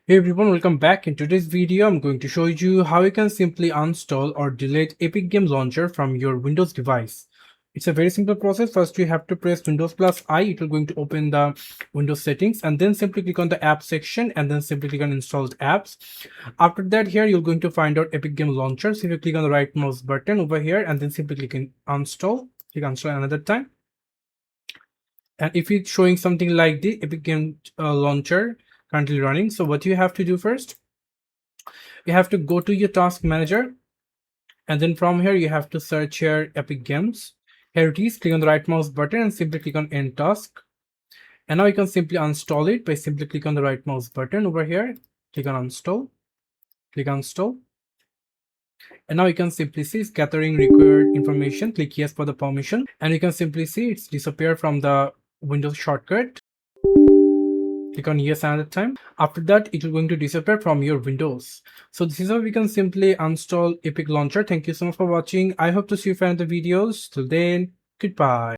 Hey everyone, welcome back. In today's video, I'm going to show you how you can simply uninstall or delete Epic Game Launcher from your Windows device. It's a very simple process. First, you have to press Windows plus I. It will going to open the Windows settings and then simply click on the app section and then simply click on installed apps. After that, here you're going to find out Epic Game Launcher. So if you click on the right mouse button over here and then simply click on uninstall, click uninstall another time. And if it's showing something like the Epic Game Launcher currently running, so what you have to do first, you have to go to your task manager, and then from here you have to search here Epic Games. Here it is. Click on the right mouse button and simply click on end task. And now you can simply uninstall it by simply click on the right mouse button over here, click on uninstall, click uninstall. And now you can simply see it's gathering required information. Click yes for the permission, and you can simply see it's disappear from the Windows shortcut. Click on yes another time. After that, it will going to disappear from your Windows. So this is how we can simply uninstall Epic Launcher. Thank you so much for watching. I hope to see you in the videos. Till then, goodbye.